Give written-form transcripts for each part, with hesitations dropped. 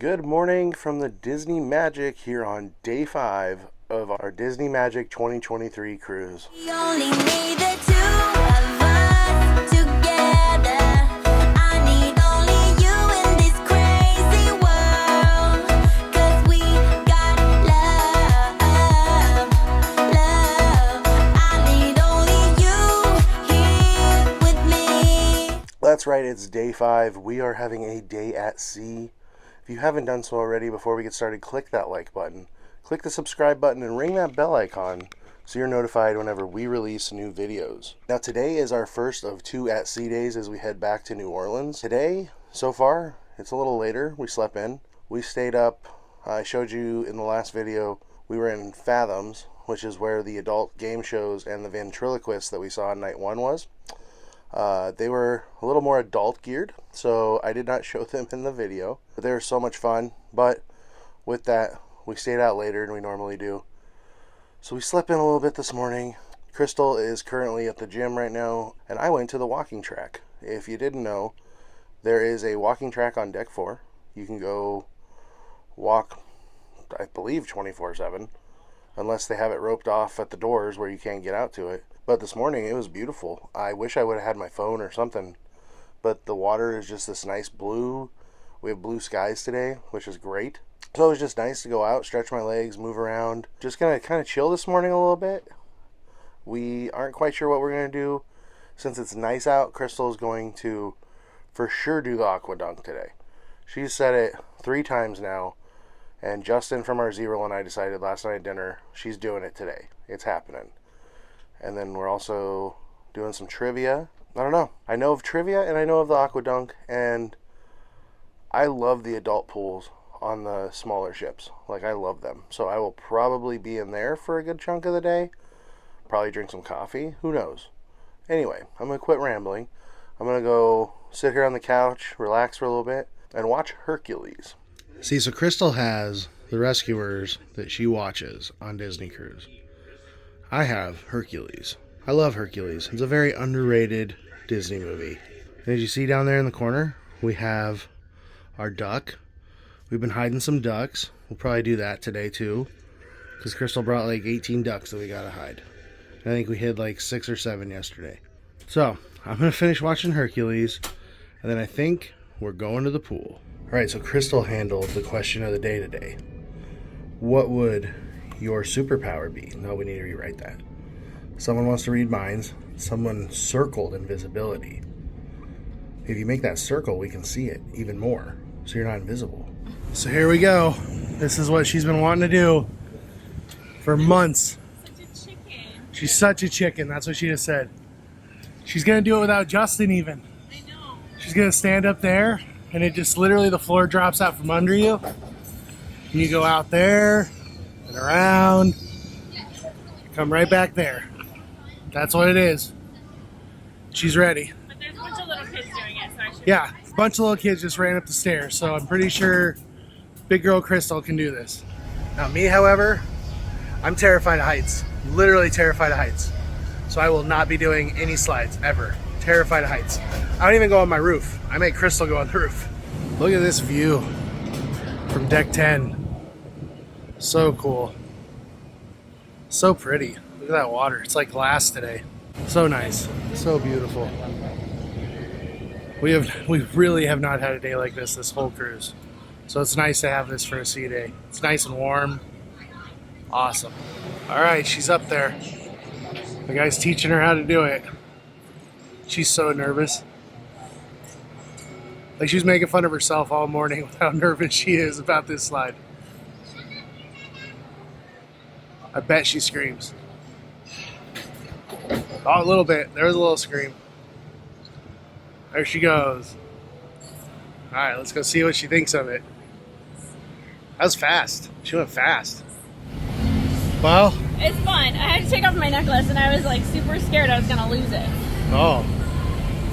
Good morning from the Disney Magic here on day 5 of our Disney Magic 2023 cruise. We only need the two of us together. I need only you in this crazy world. 'Cause we got love. I need only you here with me. That's right, it's day 5. We are having a day at sea. If you haven't done so already, before we get started, click that like button, click the subscribe button, and ring that bell icon so you're notified whenever we release new videos. Now today is our first of 2 at sea days as we head back to New Orleans. Today, so far, it's a little later. We slept in. We stayed up. I showed you in the last video, we were in Fathoms, which is where the adult game shows and the ventriloquist that we saw on night 1 was. They were a little more adult geared, so I did not show them in the video. But they were so much fun, but with that, we stayed out later than we normally do. So we slept in a little bit this morning. Crystal is currently at the gym right now, and I went to the walking track. If you didn't know, there is a walking track on deck 4. You can go walk, I believe, 24/7, unless they have it roped off at the doors where you can't get out to it. But this morning, it was beautiful. I wish I would have had my phone or something. But the water is just this nice blue. We have blue skies today, which is great. So it was just nice to go out, stretch my legs, move around. Just going to kind of chill this morning a little bit. We aren't quite sure what we're going to do. Since it's nice out, Crystal is going to for sure do the Aqua Dunk today. She's said it 3 times now. And Justin from our Z-Roll and I decided last night at dinner, she's doing it today. It's happening. And then we're also doing some trivia. I don't know. I know of trivia and I know of the Aqua Dunk. And I love the adult pools on the smaller ships. Like, I love them. So I will probably be in there for a good chunk of the day. Probably drink some coffee. Who knows? Anyway, I'm going to quit rambling. I'm going to go sit here on the couch, relax for a little bit, and watch Hercules. See, so Crystal has the Rescuers that she watches on Disney Cruise. I have Hercules. I love Hercules. It's a very underrated Disney movie. And as you see down there in the corner, we have our duck. We've been hiding some ducks. We'll probably do that today too, because Crystal brought like 18 ducks that we gotta hide. I think we hid like 6 or 7 yesterday. So I'm gonna finish watching Hercules, and then I think we're going to the pool. All right, so Crystal handled the question of the day today. What would your superpower be? No, we need to rewrite that. Someone wants to read minds. Someone circled invisibility. If you make that circle, we can see it even more, so you're not invisible. So here we go. This is what she's been wanting to do for months. Such a chicken. She's such a chicken. That's what she just said. She's gonna do it without Justin even. I know. She's gonna stand up there, and it just literally, the floor drops out from under you. And you go out there and around, come right back there. That's what it is. She's ready. But there's a bunch of little kids doing it, so I should. Yeah, a bunch of little kids just ran up the stairs, so I'm pretty sure big girl Crystal can do this. Now me, however, I'm terrified of heights. Literally terrified of heights. So I will not be doing any slides, ever. Terrified of heights. I don't even go on my roof. I make Crystal go on the roof. Look at this view from deck 10. So cool. So pretty. Look at that water. It's like glass today. So nice. So beautiful. We really have not had a day like this whole cruise. So it's nice to have this for a sea day. It's nice and warm. Awesome. All right, she's up there. The guy's teaching her how to do it. She's so nervous. Like, she's making fun of herself all morning with how nervous she is about this slide. I bet she screams. Oh, a little bit. There was a little scream. There she goes. All right, let's go see what she thinks of it. That was fast. She went fast. Well, It's fun. I had to take off my necklace, and I was like super scared I was gonna lose it. oh.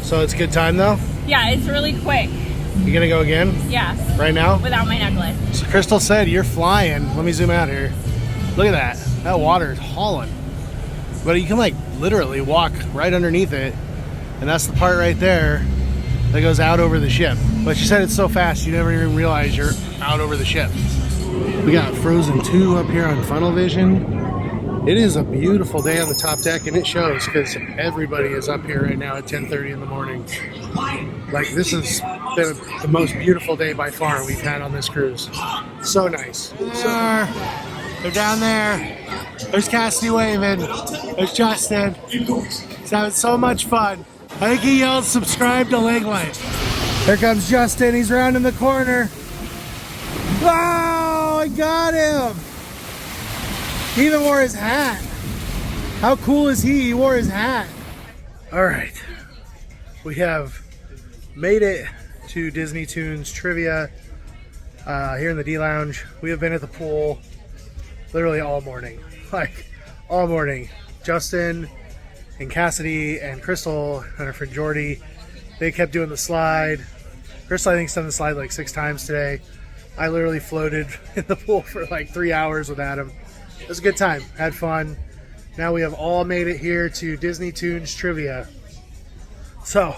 So it's a good time though? Yeah, it's really quick. You gonna go again? Yes. Right now? Without my necklace. So Crystal said you're flying. Let me zoom out here. Look at that. That water is hauling. But you can like literally walk right underneath it. And that's the part right there that goes out over the ship. But she said it's so fast you never even realize you're out over the ship. We got Frozen 2 up here on Funnel Vision. It is a beautiful day on the top deck, and it shows because everybody is up here right now at 10:30 in the morning. Like, this is the most beautiful day by far we've had on this cruise. So nice. They're down there. There's Cassidy waving. There's Justin. He's having so much fun. I think he yelled, "Subscribe to Leg Life." Here comes Justin. He's rounding the corner. Oh, I got him. He even wore his hat. How cool is he? He wore his hat. All right. We have made it to Disney Toons Trivia here in the D Lounge. We have been at the pool literally all morning. Like, all morning. Justin and Cassidy and Crystal and our friend Jordy, they kept doing the slide. Crystal, I think, done the slide like 6 times today. I literally floated in the pool for like 3 hours with Adam. It was a good time. Had fun. Now we have all made it here to Disney Toons Trivia. So,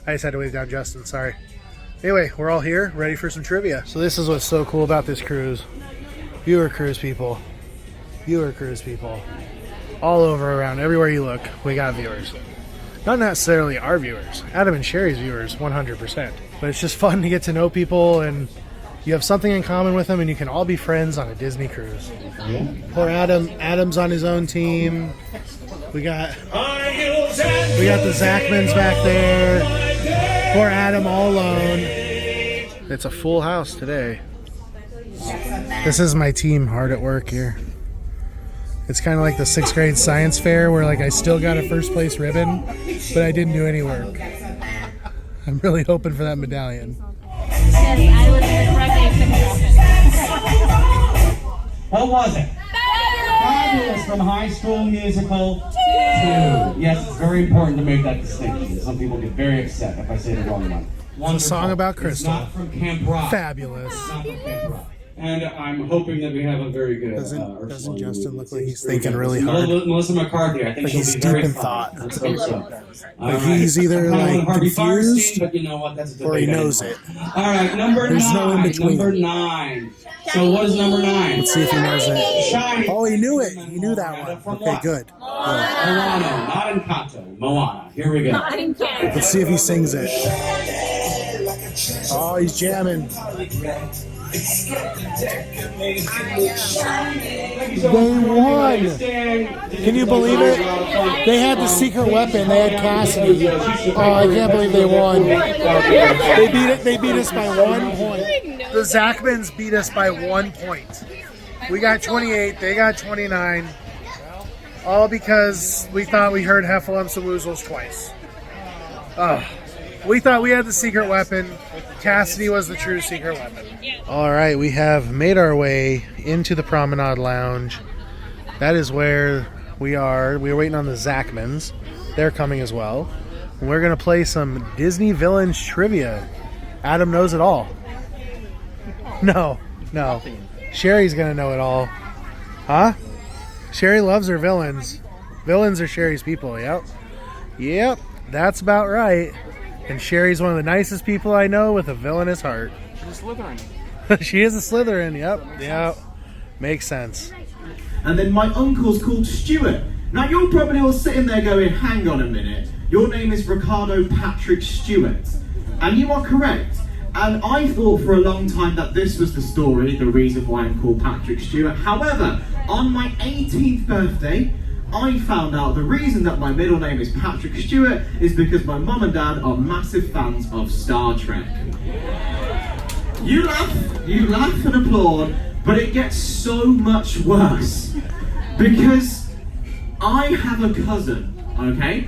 I just had to wave down Justin, sorry. Anyway, we're all here, ready for some trivia. So this is what's so cool about this cruise. Viewer cruise people. Viewer cruise people. All over around, everywhere you look, we got viewers. Not necessarily our viewers. Adam and Sherry's viewers, 100%. But it's just fun to get to know people, and you have something in common with them, and you can all be friends on a Disney cruise. Poor Adam. Adam's on his own team. We got the Zachmans back there. Poor Adam all alone. It's a full house today. This is my team hard at work here. It's kind of like the 6th grade science fair where like I still got a first place ribbon, but I didn't do any work. I'm really hoping for that medallion. Yes, I was the correct answer. What was it? Fabulous from High School Musical 2. Yes, it's very important to make that distinction. Some people get very upset if I say the wrong one. It's a song about Crystal. It's not from Camp Rock. Fabulous. It's not from Camp Rock. And I'm hoping that we have a very good. Doesn't Justin look like he's thinking really hard? Melissa McCarthy, I think Like she'll he's be deep very in fun. thought. Let's hope so. Like he's either like confused but you know what? That's a or he debate knows anyway. it. All right, number There's 9. no in between. Number 9. So what is number 9? Let's see if he knows it. Shiny. Oh, he knew it. He knew that one. From Okay, what? good. Moana, not Encanto. Moana. Here we go. Let's see if he sings it. Oh, he's jamming. They won. Can you believe it? They had the secret weapon. They had Cassidy. Oh, I can't believe they won. They beat us by 1 point. The Zachmans beat us by 1 point. We got 28. They got 29. All because we thought we heard Heffalumps and Woozles twice. Oh. We thought we had the secret weapon. Cassidy was the true secret weapon. All right, we have made our way into the Promenade Lounge. That is where we are. We are waiting on the Zachmans. They're coming as well. And we're going to play some Disney Villains trivia. Adam knows it all. No. Sherry's going to know it all. Huh? Sherry loves her villains. Villains are Sherry's people, yep. Yep, that's about right. And Sherry's one of the nicest people I know with a villainous heart. She's a Slytherin. She is a Slytherin, yep. Makes sense. And then my uncle's called Stuart. Now you're probably all sitting there going, hang on a minute. Your name is Ricardo Patrick Stewart. And you are correct. And I thought for a long time that this was the story, the reason why I'm called Patrick Stewart. However, on my 18th birthday, I found out the reason that my middle name is Patrick Stewart is because my mum and dad are massive fans of Star Trek. You laugh and applaud, but it gets so much worse. Because I have a cousin, okay?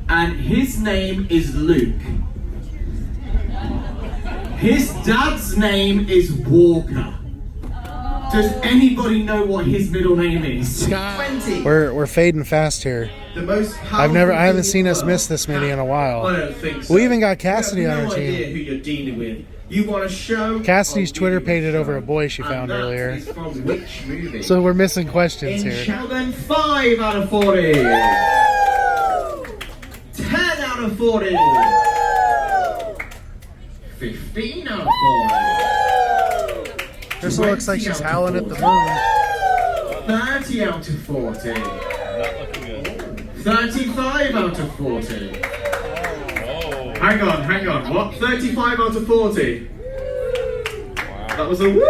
And his name is Luke. His dad's name is Walker. Does anybody know what his middle name is? We're fading fast here. I haven't seen us miss this many in a while. I don't think so. We even got Cassidy on our no idea team. who you're dealing with. You want a show? Cassidy's I'll give Twitter you pated a show. over a boy she found And that earlier. is from which movie? So we're missing questions In here. Show then 5 out of 40. 10 out of 40. 15 out of 40. Crystal looks like she's 20 out of howling at the 40. moon. 30 out of 40. 35 out of 40. Hang on. What? 35 out of 40. That was a woo!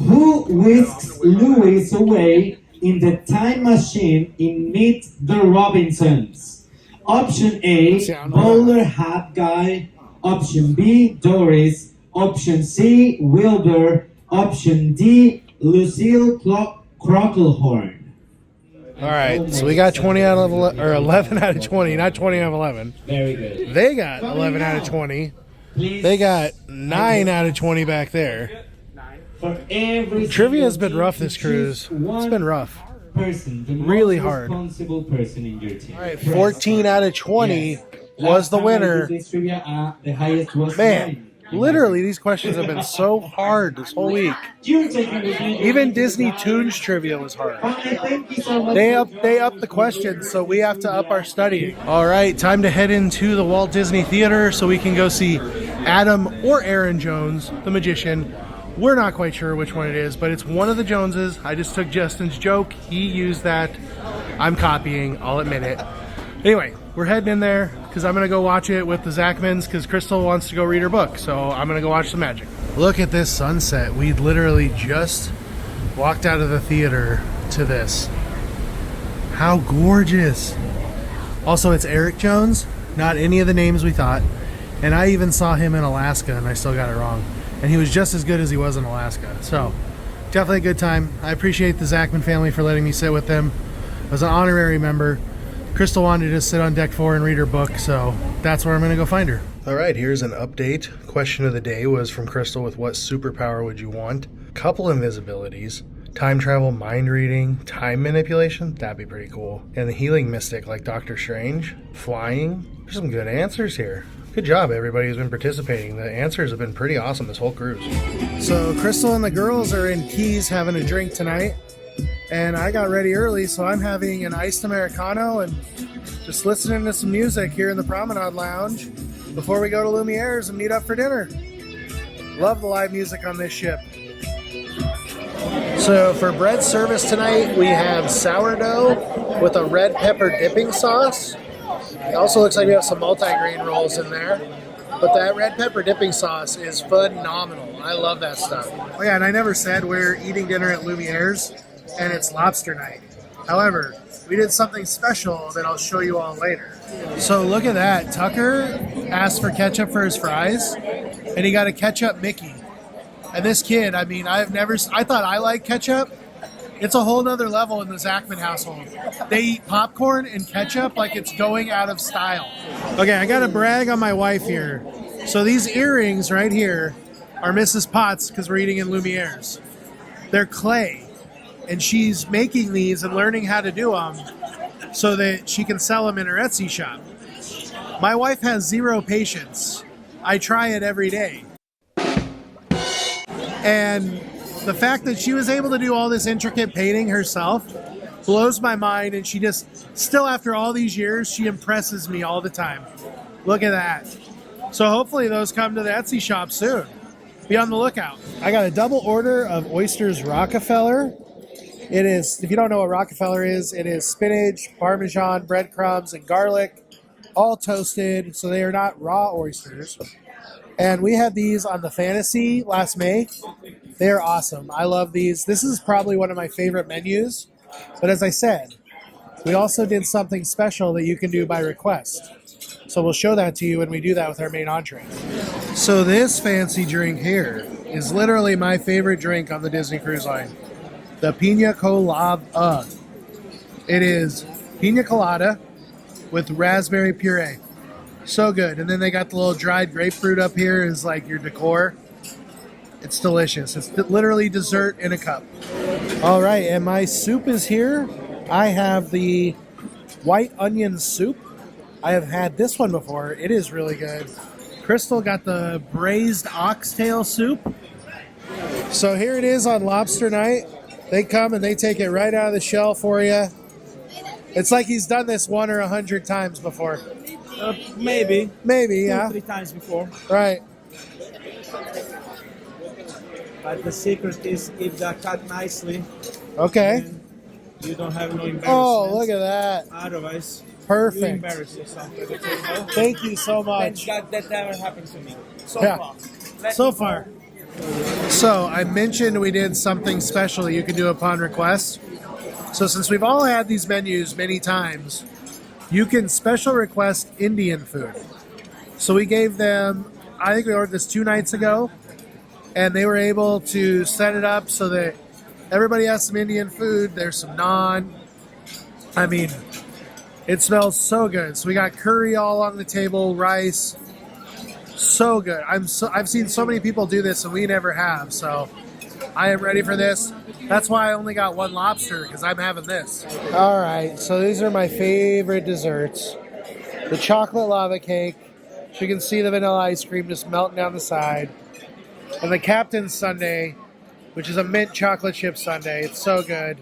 Who whisks Louis away in the time machine in Meet the Robinsons? Option A, bowler hat guy. Option B, Doris. Option C, Wilbur. Option D, Lucille Crocklehorn. All right, so we got 20 out of 11 out of 20, not 20 out of 11. Very good. They got 11 out of 20. They got 9 out of 20 back there. For every Trivia has been rough this cruise. It's been rough. Person, the Really most hard. responsible person in your team. All right, 14 out of 20 was the winner. The highest was Man, literally, these questions have been so hard this whole week. Even Disney Toons trivia was hard. They up the questions, so we have to up our studying. All right, time to head into the Walt Disney Theater so we can go see Adam or Aaron Jones, the magician. We're not quite sure which one it is, but it's one of the Joneses. I just took Justin's joke. He used that. I'm copying, I'll admit it. Anyway, we're heading in there because I'm going to go watch it with the Zachmans because Crystal wants to go read her book. So I'm going to go watch some magic. Look at this sunset. We literally just walked out of the theater to this. How gorgeous. Also, it's Eric Jones, not any of the names we thought. And I even saw him in Alaska and I still got it wrong. And he was just as good as he was in Alaska. So definitely a good time. I appreciate the Zachman family for letting me sit with them. I was an honorary member. Crystal wanted to just sit on deck 4 and read her book, so that's where I'm going to go find her. All right, here's an update. Question of the day was from Crystal with what superpower would you want? Couple invisibilities, time travel, mind reading, time manipulation. That'd be pretty cool. And the healing mystic like Doctor Strange, flying. There's some good answers here. Good job, everybody who's been participating. The answers have been pretty awesome this whole cruise. So Crystal and the girls are in Keys having a drink tonight. And I got ready early, so I'm having an iced Americano and just listening to some music here in the Promenade Lounge before we go to Lumiere's and meet up for dinner. Love the live music on this ship. So for bread service tonight, we have sourdough with a red pepper dipping sauce. It also looks like we have some multi-grain rolls in there. But that red pepper dipping sauce is phenomenal. I love that stuff. Oh yeah, and I never said we're eating dinner at Lumiere's and it's lobster night. However, we did something special that I'll show you all later. So look at that. Tucker asked for ketchup for his fries and he got a ketchup Mickey. And this kid, I mean, I thought I liked ketchup. It's a whole nother level in the Zachman household. They eat popcorn and ketchup like it's going out of style. Okay, I got to brag on my wife here. So these earrings right here are Mrs. Potts because we're eating in Lumiere's. They're clay. And she's making these and learning how to do them so that she can sell them in her Etsy shop. My wife has zero patience. I try it every day. And the fact that she was able to do all this intricate painting herself blows my mind, and she just, still after all these years, she impresses me all the time. Look at that. So hopefully those come to the Etsy shop soon. Be on the lookout. I got a double order of Oysters Rockefeller. It is, if you don't know what Rockefeller is, it is spinach, Parmesan, breadcrumbs, and garlic, all toasted, so they are not raw oysters. And we had these on the Fantasy last May. They are awesome. I love these. This is probably one of my favorite menus. But as I said, we also did something special that you can do by request. So we'll show that to you when we do that with our main entree. So this fancy drink here is literally my favorite drink on the Disney Cruise Line. The Pina Colada. It is pina colada with raspberry puree. So good. And then they got the little dried grapefruit up here as like your decor. It's delicious. It's literally dessert in a cup. All right, and my soup is here. I have the white onion soup. I have had this one before. It is really good. Crystal got the braised oxtail soup. So here it is on lobster night. They come and they take it right out of the shell for you. It's like he's done this 1 or 100 times before. Maybe. Maybe, Two, yeah. 3 times before. Right. But the secret is if they cut nicely, Okay. then you don't have no embarrassment. Oh, look at that. Otherwise, you Perfect. embarrass yourself at the table. Thank you so Thank much. God that never happened to me. So Yeah. far. Let So me far. So I mentioned we did something special that you can do upon request. So since we've all had these menus many times, you can special request Indian food. So we gave them, I think we ordered this 2 nights ago, and they were able to set it up so that everybody has some Indian food. There's some naan. I mean, it smells so good. So we got curry all on the table, rice. So good. I've seen so many people do this and we never have. So I am ready for this. That's why I only got 1 lobster, because I'm having this. All right. So these are my favorite desserts. The chocolate lava cake. So you can see the vanilla ice cream just melting down the side. And the Captain's Sundae, which is a mint chocolate chip sundae. It's so good.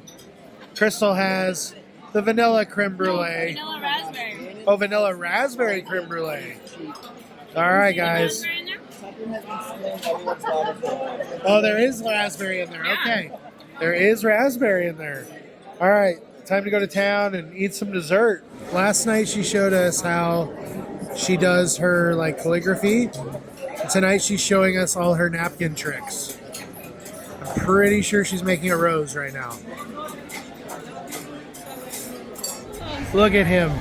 Crystal has the vanilla creme brulee. Vanilla raspberry. Oh, vanilla raspberry creme brulee. All right, guys. Raspberry in there? Oh, there is raspberry in there. Okay. There is raspberry in there. All right. Time to go to town and eat some dessert. Last night she showed us how she does her like calligraphy. Tonight she's showing us all her napkin tricks. I'm pretty sure she's making a rose right now. Look at him.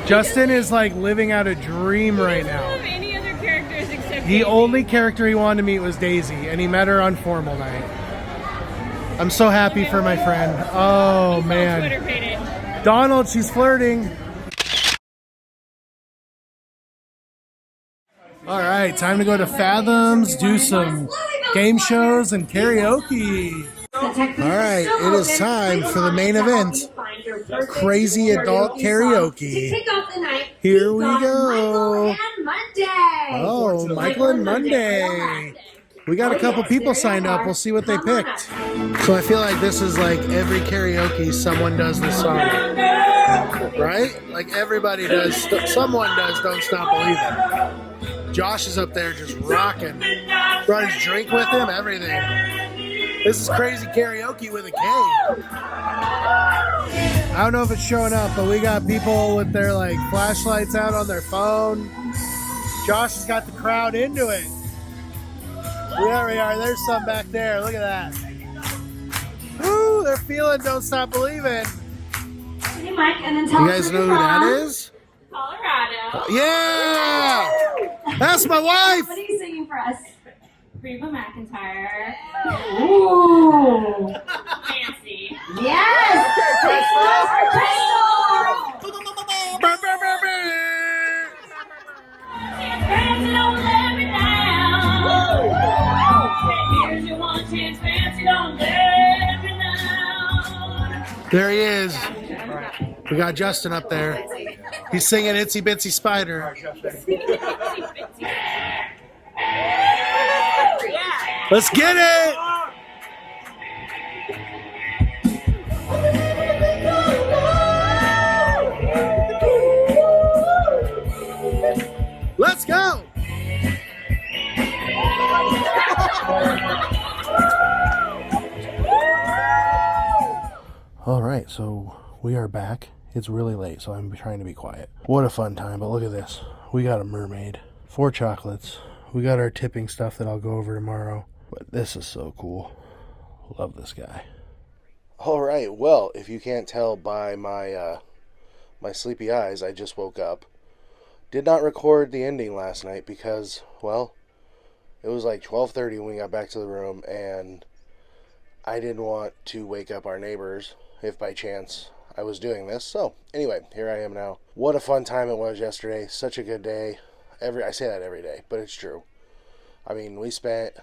Justin is like living out a dream right He doesn't now. have any other characters except The Daisy. only character he wanted to meet was Daisy, and he met her on formal night. I'm so happy for my friend. Oh, He's all man. Twitter pated. Donald, she's flirting. All right, time to go to Fathoms, do some game shows and karaoke. All right, it is time for the main event. Crazy adult karaoke. Here we go. Oh, Michael and Monday. We got a couple people signed up. We'll see what they picked. So I feel like this is like every karaoke someone does this song. Right? Like everybody does, someone does Don't Stop Believing. Josh is up there just rocking. Brought his drink with him, everything. This is crazy karaoke with a K. I don't know if it's showing up, but we got people with their like flashlights out on their phone. Josh has got the crowd into it. There we are. There's some back there. Look at that. Woo! They're feeling Don't Stop Believing. Hey, Mike, and then tell You guys know who that is? Colorado. Yeah! That's my wife! What are you singing for us? Reba McEntire. Ooh! Fancy. Yes! Crystal! Fancy, don't let me down. Here's your one chance, fancy, don't let me down. There he is. We got Justin up there. He's singing Itsy Bitsy Spider. Let's get it! Let's go! All right, so we are back. It's really late, so I'm trying to be quiet. What a fun time, but look at this. We got a mermaid, 4 chocolates. We got our tipping stuff that I'll go over tomorrow. But this is so cool. Love this guy. All right, well, if you can't tell by my my sleepy eyes, I just woke up. Did not record the ending last night because, well, it was like 12:30 when we got back to the room, and I didn't want to wake up our neighbors if by chance I was doing this. So, anyway, here I am now. What a fun time it was yesterday. Such a good day. I say that every day, but it's true. I mean, we spent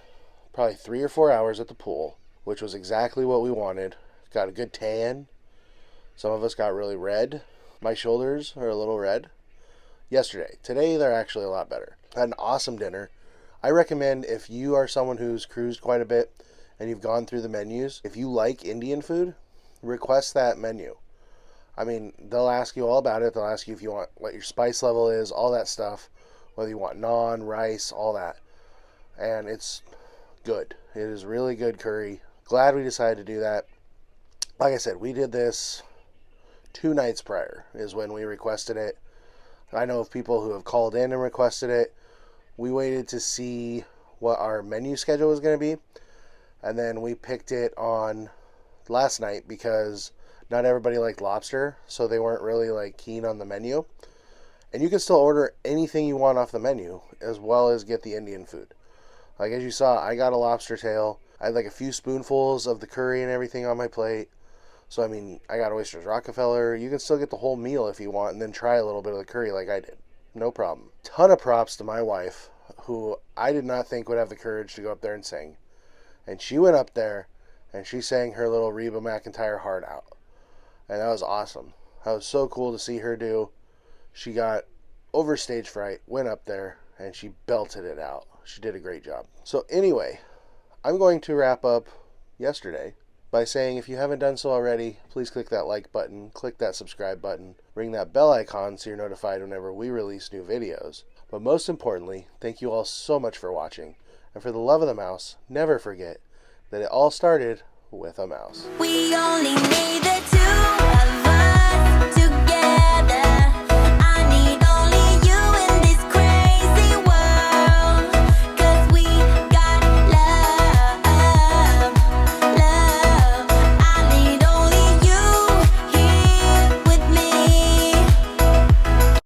probably 3 or 4 hours at the pool, which was exactly what we wanted. Got a good tan. Some of us got really red. My shoulders are a little red. Yesterday. Today, they're actually a lot better. Had an awesome dinner. I recommend if you are someone who's cruised quite a bit and you've gone through the menus, if you like Indian food, request that menu. I mean, they'll ask you all about it. They'll ask you if you want what your spice level is, all that stuff, whether you want naan, rice, all that. And it's good. It is really good curry. Glad we decided to do that. Like I said, we did this 2 nights prior is when we requested it. I know of people who have called in and requested it. We waited to see what our menu schedule was going to be, and then we picked it on last night because not everybody liked lobster, so they weren't really like keen on the menu. And you can still order anything you want off the menu as well as get the Indian food. Like as you saw, I got a lobster tail. I had like a few spoonfuls of the curry and everything on my plate. So I mean, I got oysters Rockefeller. You can still get the whole meal if you want and then try a little bit of the curry like I did. No problem. Ton of props to my wife, who I did not think would have the courage to go up there and sing. And she went up there and she sang her little Reba McEntire heart out. And that was awesome. That was so cool to see her do. She got over stage fright, went up there, and she belted it out. She did a great job. So anyway, I'm going to wrap up yesterday by saying if you haven't done so already, please click that like button, click that subscribe button, ring that bell icon so you're notified whenever we release new videos. But most importantly, thank you all so much for watching. And for the love of the mouse, never forget that it all started with a mouse. We all